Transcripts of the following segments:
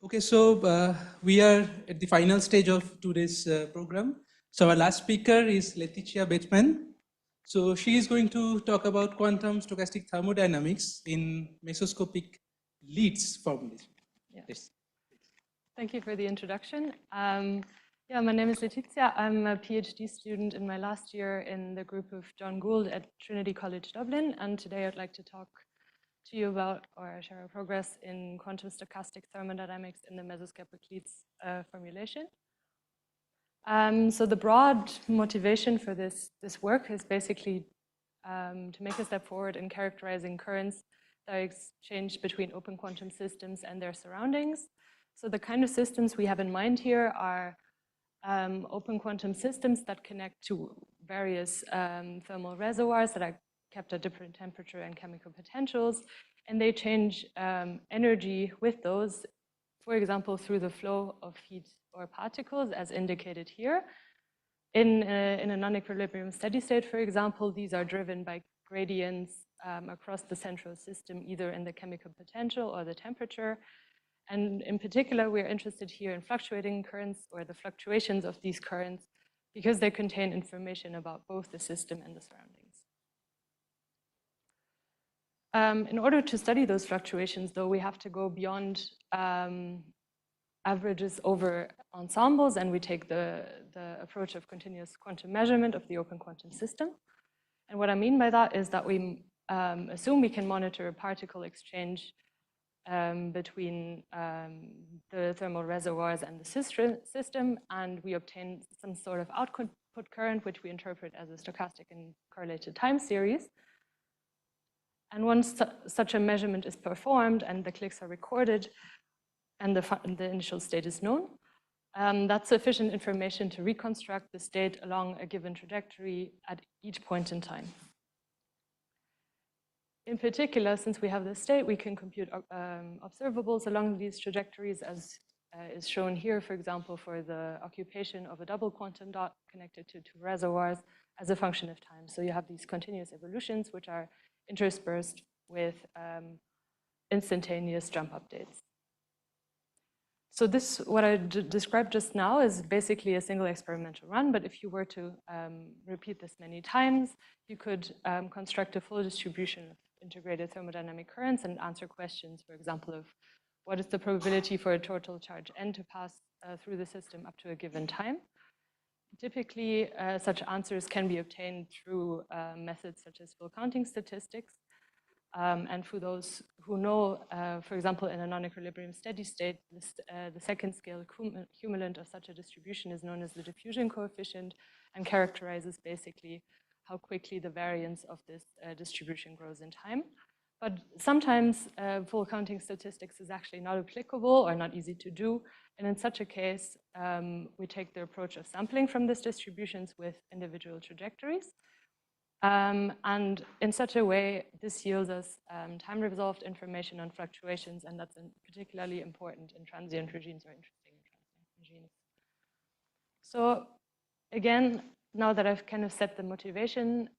Okay, so we are at the final stage of today's program. So our last speaker is Laetitia Bettmann. So she is going to talk about quantum stochastic thermodynamics in mesoscopic leads formulation. Yeah. Yes. Thank you for the introduction. Yeah, my name is Laetitia. I'm a PhD student in my last year in the group of John Gould at Trinity College Dublin, and today I'd like to talk to you about or share our progress in quantum stochastic thermodynamics in the mesoscopic-leads formulation. So the broad motivation for this work is basically to make a step forward in characterizing currents that are exchanged between open quantum systems and their surroundings. So the kind of systems we have in mind here are open quantum systems that connect to various thermal reservoirs that are kept at different temperature and chemical potentials, and they change energy with those, for example, through the flow of heat or particles, as indicated here. In a non-equilibrium steady state, for example, these are driven by gradients across the central system, either in the chemical potential or the temperature. And in particular, we're interested here in fluctuating currents or the fluctuations of these currents because they contain information about both the system and the surroundings. In order to study those fluctuations, though, we have to go beyond averages over ensembles, and we take the approach of continuous quantum measurement of the open quantum system. And what I mean by that is that we assume we can monitor a particle exchange between the thermal reservoirs and the system, and we obtain some sort of output current, which we interpret as a stochastic and correlated time series. And once such a measurement is performed and the clicks are recorded and the initial state is known, that's sufficient information to reconstruct the state along a given trajectory at each point in time. In particular, since we have the state, we can compute observables along these trajectories, as is shown here, for example, for the occupation of a double quantum dot connected to two reservoirs as a function of time. So you have these continuous evolutions, which are interspersed with instantaneous jump updates. So this, what I described just now, is basically a single experimental run, but if you were to repeat this many times, you could construct a full distribution of integrated thermodynamic currents and answer questions, for example, of what is the probability for a total charge n to pass through the system up to a given time. Typically, such answers can be obtained through methods such as full counting statistics. And for those who know, for example, in a non-equilibrium steady state, the second scale cumulant of such a distribution is known as the diffusion coefficient and characterizes basically how quickly the variance of this distribution grows in time. But sometimes full counting statistics is actually not applicable or not easy to do. And in such a case, we take the approach of sampling from these distributions with individual trajectories. And in such a way, this yields us time-resolved information on fluctuations, and that's particularly important in transient regimes or interesting in transient regimes. So again, now that I've kind of set the motivation,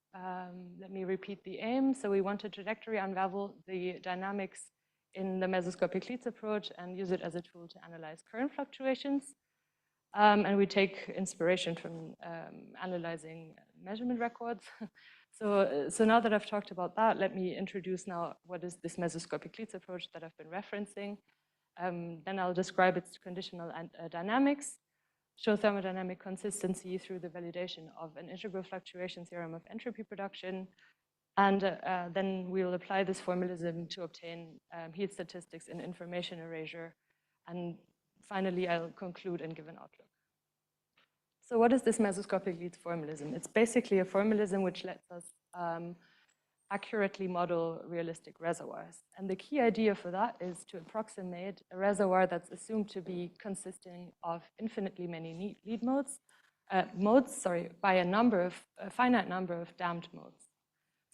let me repeat the aim. So we want to trajectory unravel the dynamics in the mesoscopic-leads approach and use it as a tool to analyze current fluctuations. And we take inspiration from analyzing measurement records. So now that I've talked about that, let me introduce now what is this mesoscopic-leads approach that I've been referencing. Then I'll describe its conditional dynamics, show thermodynamic consistency through the validation of an integral fluctuation theorem of entropy production, and then we'll apply this formalism to obtain heat statistics in information erasure. And finally, I'll conclude and give an outlook. So what is this mesoscopic-leads formalism? It's basically a formalism which lets us accurately model realistic reservoirs. And the key idea for that is to approximate a reservoir that's assumed to be consisting of infinitely many lead modes, by a finite number of damped modes.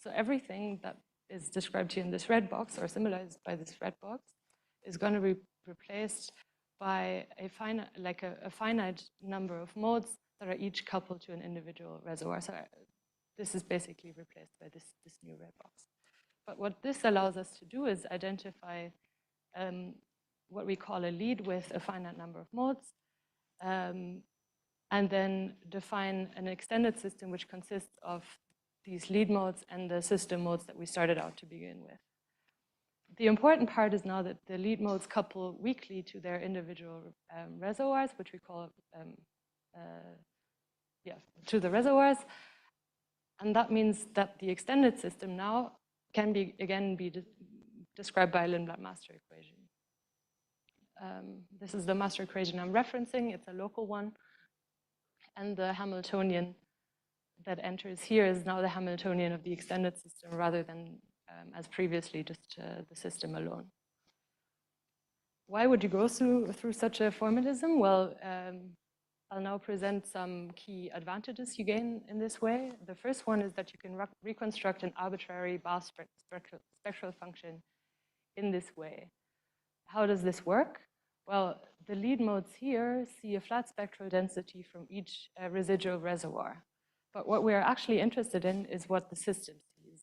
So everything that is described here in this red box, or symbolized by this red box, is going to be replaced by a finite number of modes that are each coupled to an individual reservoir. So this is basically replaced by this new red box. But what this allows us to do is identify what we call a lead with a finite number of modes, and then define an extended system which consists of these lead modes and the system modes that we started out to begin with. The important part is now that the lead modes couple weakly to their individual reservoirs, which we call, to the reservoirs. And that means that the extended system now can be, again, be described by a Lindblad master equation. This is the master equation I'm referencing. It's a local one. And the Hamiltonian that enters here is now the Hamiltonian of the extended system rather than, as previously, just the system alone. Why would you go through such a formalism? Well, I'll now present some key advantages you gain in this way. The first one is that you can reconstruct an arbitrary Bauer spectral function in this way. How does this work? Well, the lead modes here see a flat spectral density from each residual reservoir. But what we're actually interested in is what the system sees.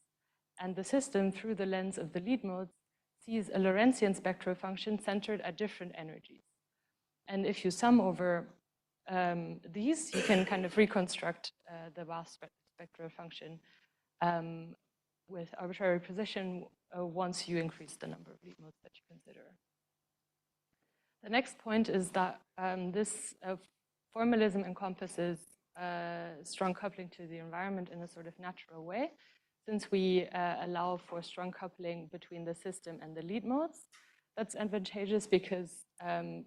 And the system, through the lens of the lead modes, sees a Lorentzian spectral function centered at different energies. And if you sum over these, you can kind of reconstruct the Bauer spectral function with arbitrary precision once you increase the number of lead modes that you consider. The next point is that this formalism encompasses strong coupling to the environment in a sort of natural way, since we allow for strong coupling between the system and the lead modes. That's advantageous because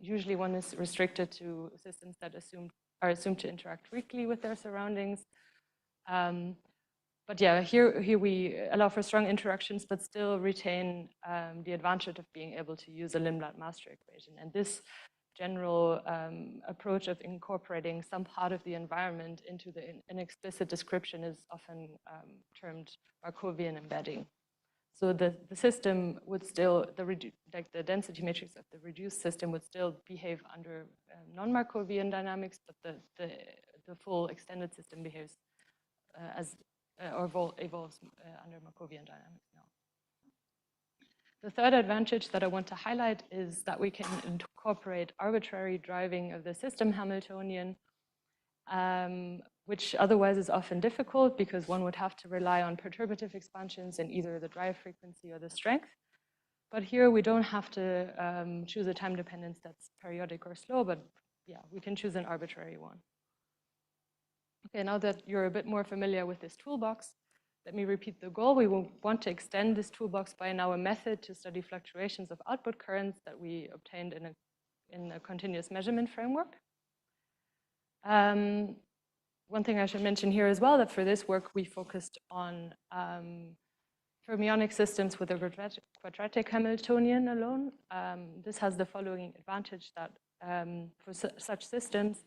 usually one is restricted to systems that are assumed to interact weakly with their surroundings. But yeah, here we allow for strong interactions, but still retain the advantage of being able to use a Lindblad master equation. And this general approach of incorporating some part of the environment into an explicit description is often termed Markovian embedding. So the system would still, the density matrix of the reduced system would still behave under non-Markovian dynamics, but the full extended system behaves evolves under Markovian dynamics now. The third advantage that I want to highlight is that we can incorporate arbitrary driving of the system Hamiltonian, which otherwise is often difficult because one would have to rely on perturbative expansions in either the drive frequency or the strength. But here we don't have to choose a time dependence that's periodic or slow, but yeah, we can choose an arbitrary one. Okay, now that you're a bit more familiar with this toolbox, let me repeat the goal. We will want to extend this toolbox by now a method to study fluctuations of output currents that we obtained in a continuous measurement framework. One thing I should mention here as well, that for this work we focused on fermionic systems with a quadratic Hamiltonian alone. This has the following advantage that for such systems,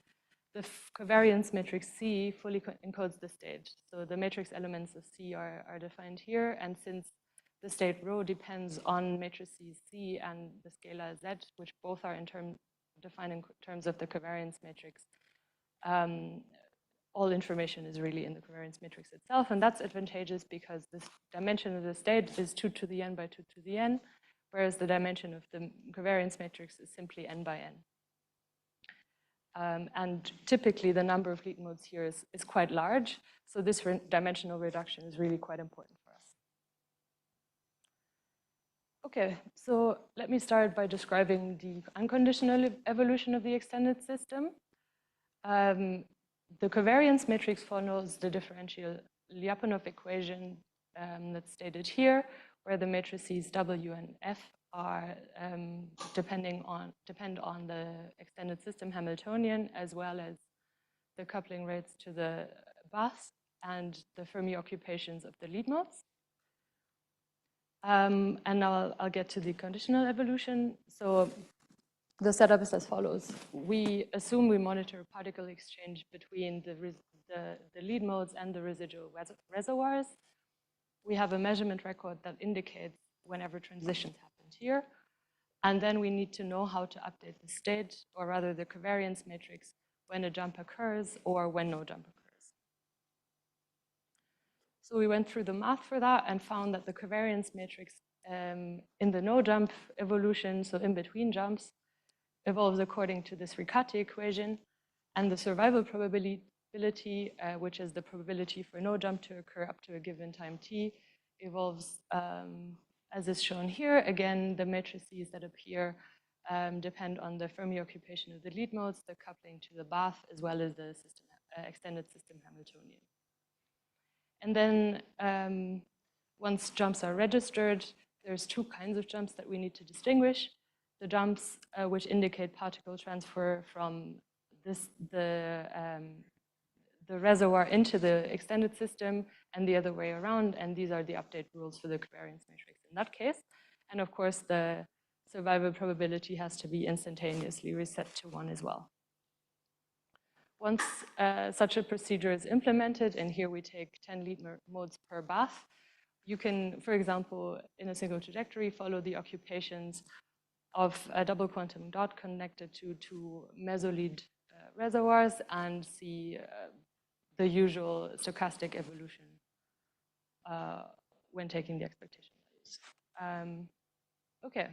the covariance matrix C fully encodes the state. So the matrix elements of C are defined here, and since the state rho depends on matrices C and the scalar Z, which both are defined in terms of the covariance matrix, all information is really in the covariance matrix itself, and that's advantageous because this dimension of the state is 2 to the n by 2 to the n, whereas the dimension of the covariance matrix is simply n by n. And typically the number of lead modes here is quite large, so this dimensional reduction is really quite important for us. Okay, so let me start by describing the unconditional evolution of the extended system. The covariance matrix follows the differential Lyapunov equation that's stated here, where the matrices W and F are depend on the extended system Hamiltonian, as well as the coupling rates to the bus and the Fermi occupations of the lead modes. And now I'll get to the conditional evolution. So the setup is as follows. We assume we monitor particle exchange between the lead modes and the residual reservoirs. We have a measurement record that indicates whenever transitions happened here. And then we need to know how to update the state, or rather the covariance matrix, when a jump occurs or when no jump occurs. So we went through the math for that and found that the covariance matrix in the no-jump evolution, so in between jumps, evolves according to this Riccati equation, and the survival probability, which is the probability for no jump to occur up to a given time t, evolves as is shown here. Again, the matrices that appear depend on the Fermi occupation of the lead modes, the coupling to the bath, as well as the system, extended system Hamiltonian. And then once jumps are registered, there's two kinds of jumps that we need to distinguish. The jumps which indicate particle transfer from the reservoir into the extended system and the other way around, and these are the update rules for the covariance matrix in that case. And of course, the survival probability has to be instantaneously reset to 1 as well. Once such a procedure is implemented, and here we take 10 lead modes per bath, you can, for example, in a single trajectory, follow the occupations of a double quantum dot connected to two mesolead reservoirs and see the usual stochastic evolution when taking the expectation values. Okay,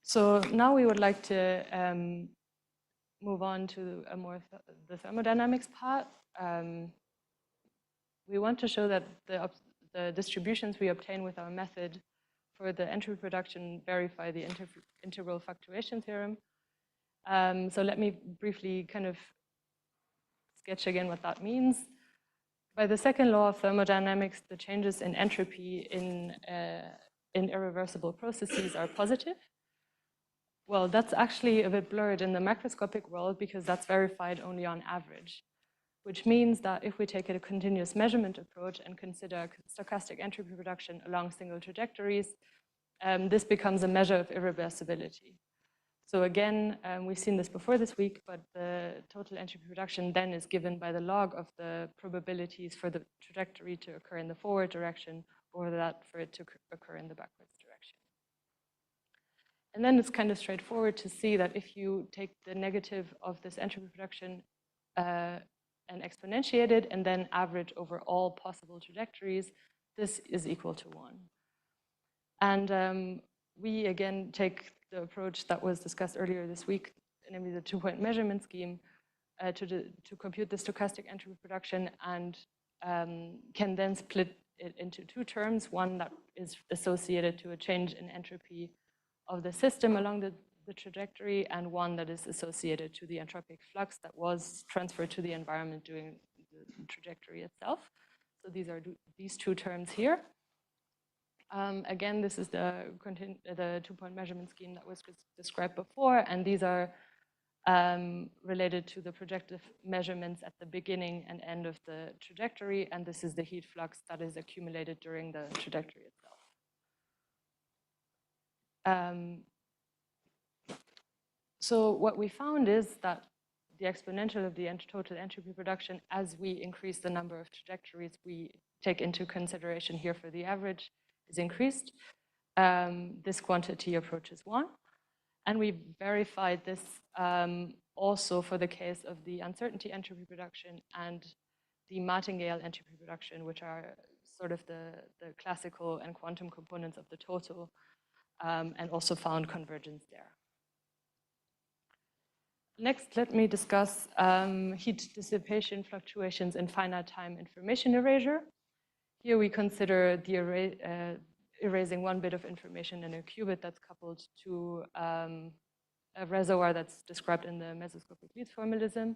so now we would like to move on to a more the thermodynamics part. We want to show that the distributions we obtain with our method for the entropy production verify the integral fluctuation theorem. So let me briefly kind of sketch again what that means. By the second law of thermodynamics, the changes in entropy in irreversible processes are positive. Well, that's actually a bit blurred in the macroscopic world because that's verified only on average, which means that if we take a continuous measurement approach and consider stochastic entropy production along single trajectories, this becomes a measure of irreversibility. So again, we've seen this before this week, but the total entropy production then is given by the log of the probabilities for the trajectory to occur in the forward direction or that for it to occur in the backwards direction. And then it's kind of straightforward to see that if you take the negative of this entropy production and exponentiate it and then average over all possible trajectories, this is equal to 1. And we again take the approach that was discussed earlier this week, namely the two-point measurement scheme, to compute the stochastic entropy production, and can then split it into two terms, one that is associated to a change in entropy of the system along the trajectory, and one that is associated to the entropic flux that was transferred to the environment during the trajectory itself. So these are these two terms here. Again, this is the two-point measurement scheme that was described before, and these are related to the projective measurements at the beginning and end of the trajectory, and this is the heat flux that is accumulated during the trajectory itself. So what we found is that the exponential of the total entropy production, as we increase the number of trajectories we take into consideration here for the average, is increased. This quantity approaches 1. And we verified this also for the case of the uncertainty entropy production and the martingale entropy production, which are sort of the classical and quantum components of the total, and also found convergence there. Next, let me discuss heat dissipation fluctuations in finite time information erasure. Here we consider the erasing one bit of information in a qubit that's coupled to a reservoir that's described in the Mesoscopic-leads formalism.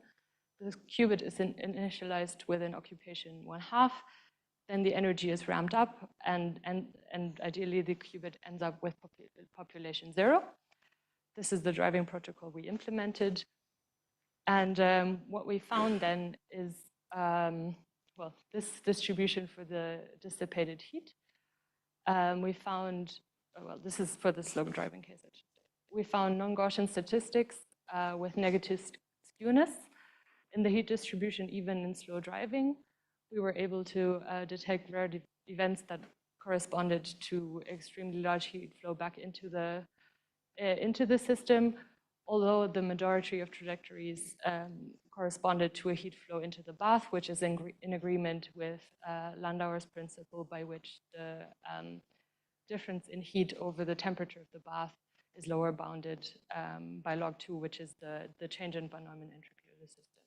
The qubit is initialized with an occupation 1/2. Then the energy is ramped up, and ideally the qubit ends up with population 0. This is the driving protocol we implemented. And what we found then is, well, this distribution for the dissipated heat. We found, well, this is for the slow driving case, I should say. We found non-Gaussian statistics with negative skewness in the heat distribution, even in slow driving. We were able to detect rare events that corresponded to extremely large heat flow back into the system, although the majority of trajectories corresponded to a heat flow into the bath, which is in agreement with Landauer's principle, by which the difference in heat over the temperature of the bath is lower bounded by log2, which is the change in von Neumann entropy of the system.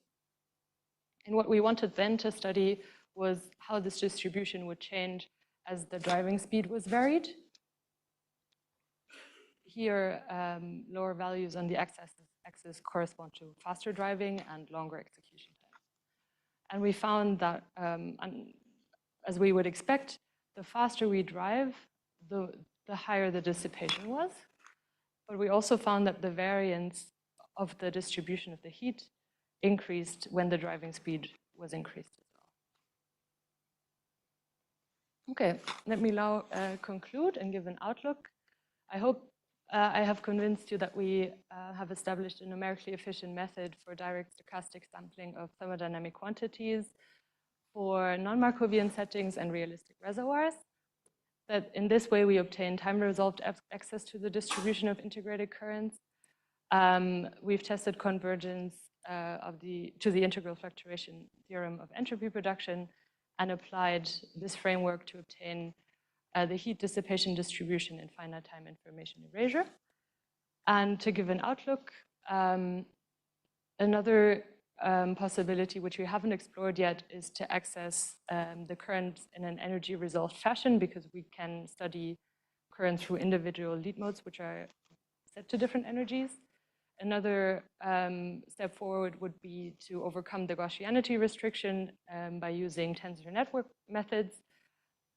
And what we wanted then to study was how this distribution would change as the driving speed was varied. Here, lower values on the x-axis correspond to faster driving and longer execution times. And we found that, as we would expect, the faster we drive, the higher the dissipation was. But we also found that the variance of the distribution of the heat increased when the driving speed was increased as well. Okay, let me now conclude and give an outlook. I hope I have convinced you that we have established a numerically efficient method for direct stochastic sampling of thermodynamic quantities for non-Markovian settings and realistic reservoirs. That in this way we obtain time-resolved access to the distribution of integrated currents. We've tested convergence to the integral fluctuation theorem of entropy production and applied this framework to obtain the heat dissipation distribution in finite time information erasure. And to give an outlook, another possibility which we haven't explored yet is to access the current in an energy resolved fashion, because we can study currents through individual lead modes which are set to different energies. Another step forward would be to overcome the Gaussianity restriction by using tensor network methods.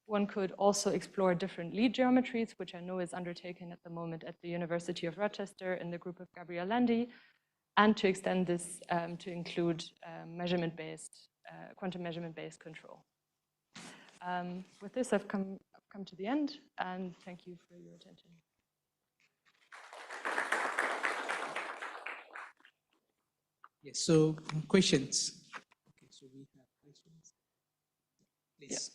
One could also explore different lead geometries, which I know is undertaken at the moment at the University of Rochester in the group of Gabriel Landi, and to extend this to include quantum measurement-based control. With this, I've come to the end, and thank you for your attention. Yes, so questions. Okay, so we have questions. Please.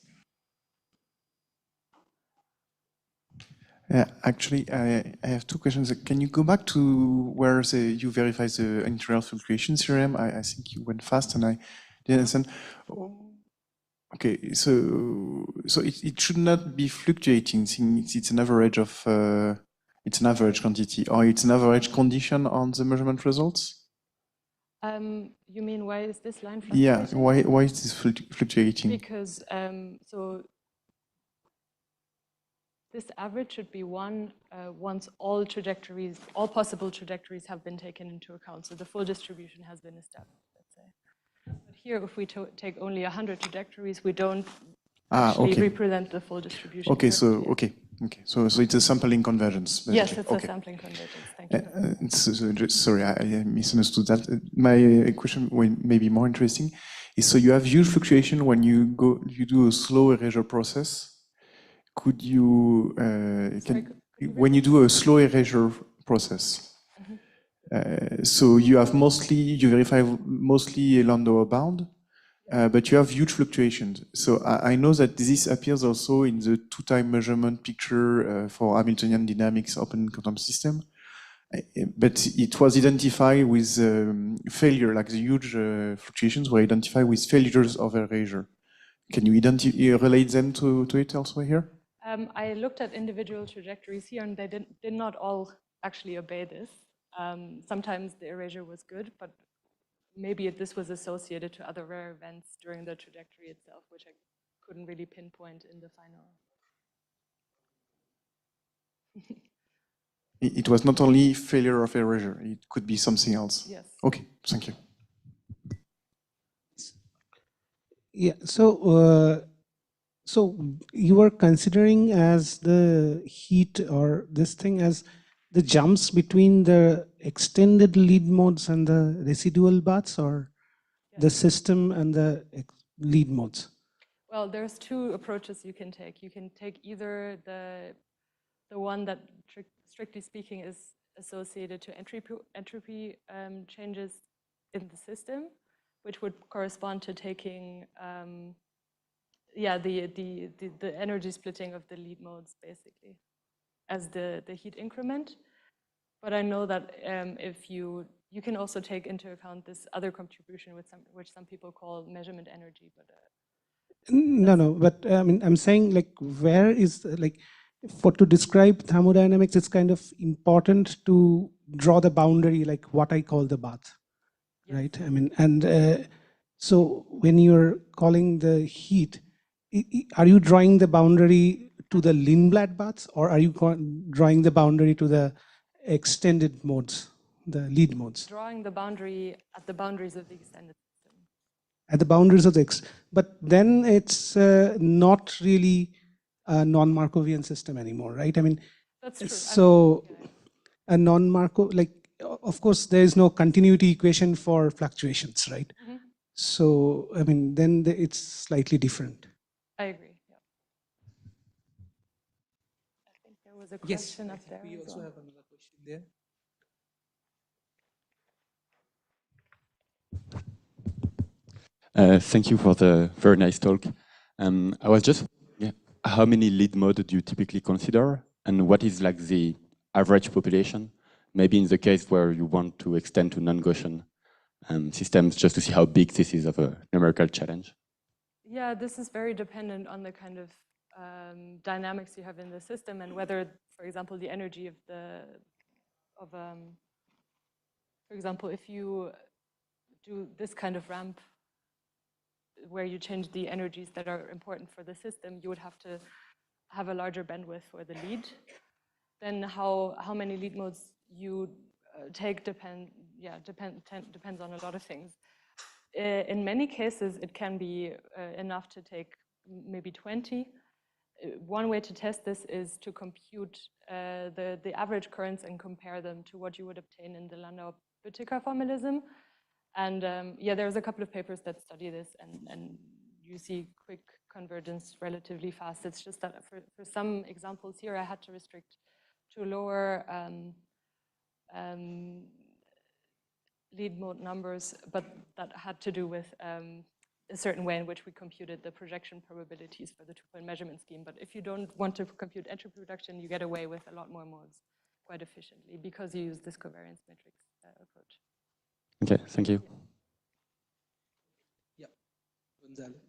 Yeah. Actually, I have two questions. Can you go back to where you verify the integral fluctuation theorem? I think you went fast and I didn't understand. Okay, so it should not be fluctuating since it's an average of it's an average quantity, or it's an average condition on the measurement results. You mean why is this line fluctuating? Yeah, why is this fluctuating? Because so this average should be one once all possible trajectories have been taken into account. So the full distribution has been established, let's say. But here, if we take only 100 trajectories, we don't actually represent the full distribution. Okay, so it's a sampling convergence. Basically. Yes, it's a sampling convergence. Thank you. Sorry, I misunderstood that. My question, maybe more interesting, is so you have huge fluctuation when you do a slow erasure process. Could you, when you do a slow erasure process, so you verify mostly Landauer bound, but you have huge fluctuations. So I know that this appears also in the two-time measurement picture for Hamiltonian dynamics open quantum system, but it was identified with failure, like the huge fluctuations were identified with failures of erasure. Can you relate them to it also here? I looked at individual trajectories here, and they did not all actually obey this. Sometimes the erasure was good, but maybe this was associated to other rare events during the trajectory itself, which I couldn't really pinpoint in the final. It was not only failure of erasure, it could be something else. Yes. Okay, thank you. Yeah, so you were considering as the heat or this thing as the jumps between the extended lead modes and the residual baths, or the system and the lead modes? Well, there's two approaches you can take. You can take either the one that, strictly speaking, is associated to entropy changes in the system, which would correspond to taking the energy splitting of the lead modes, basically, as the heat increment. But I know that if you can also take into account this other contribution which some people call measurement energy. But no, but I mean, I'm saying, like, where is, like, to describe thermodynamics, it's kind of important to draw the boundary, like what I call the bath, Yes. right? I mean, and so when you're calling the heat, are you drawing the boundary to the Lindblad baths, or are you drawing the boundary to the extended modes, the lead modes? Drawing the boundary at the boundaries of the extended system. At the boundaries of the but then it's not really a non-Markovian system anymore, right? I mean, That's true. so I mean, a non-Markov, like, of course, there is no continuity equation for fluctuations, right? Mm-hmm. So, I mean, then it's slightly different. I agree. Yeah. I think there was a question Yes, up there. we also have another question there. Thank you for the very nice talk. I was just, how many lead modes do you typically consider, and what is like the average population? Maybe in the case where you want to extend to non-Gaussian systems, just to see how big this is of a numerical challenge. Yeah, this is very dependent on the kind of dynamics you have in the system and whether, for example, the energy of for example, if you do this kind of ramp where you change the energies that are important for the system, you would have to have a larger bandwidth for the lead. Then how many lead modes you take depends on a lot of things. In many cases, it can be enough to take maybe 20. One way to test this is to compute the average currents and compare them to what you would obtain in the Landau-Büttiker formalism. And yeah, there's a couple of papers that study this, and you see quick convergence relatively fast. It's just that for some examples here, I had to restrict to lower lead mode numbers, but that had to do with a certain way in which we computed the projection probabilities for the two-point measurement scheme. But if you don't want to compute entropy reduction, you get away with a lot more modes quite efficiently because you use this covariance matrix approach. Okay, thank you. Yeah, Gonzalo.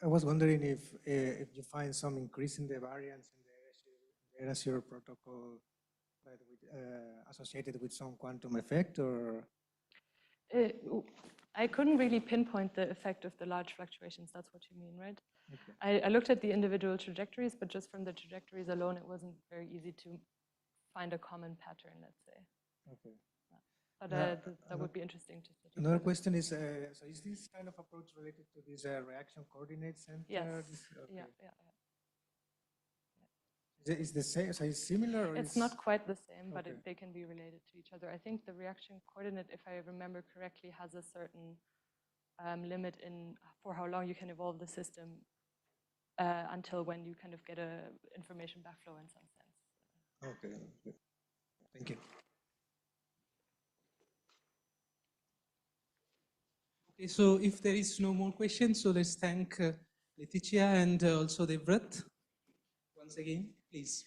I was wondering if you find some increase in the variance in the Erasure protocol associated with some quantum effect, or? I couldn't really pinpoint the effect of the large fluctuations. That's what you mean, right? Okay. I looked at the individual trajectories, but just from the trajectories alone, it wasn't very easy to find a common pattern, let's say. Okay. But that would be interesting to study. Another question is, so is this kind of approach related to this reaction coordinate center? Yes. Okay. Yeah. Is the same? So it's similar? Or it's not quite the same, but okay. they can be related to each other. I think the reaction coordinate, if I remember correctly, has a certain limit for how long you can evolve the system until when you kind of get a information backflow in some sense. Okay. Thank you. Okay, so if there is no more questions, so let's thank Laetitia and also Devrat once again, please.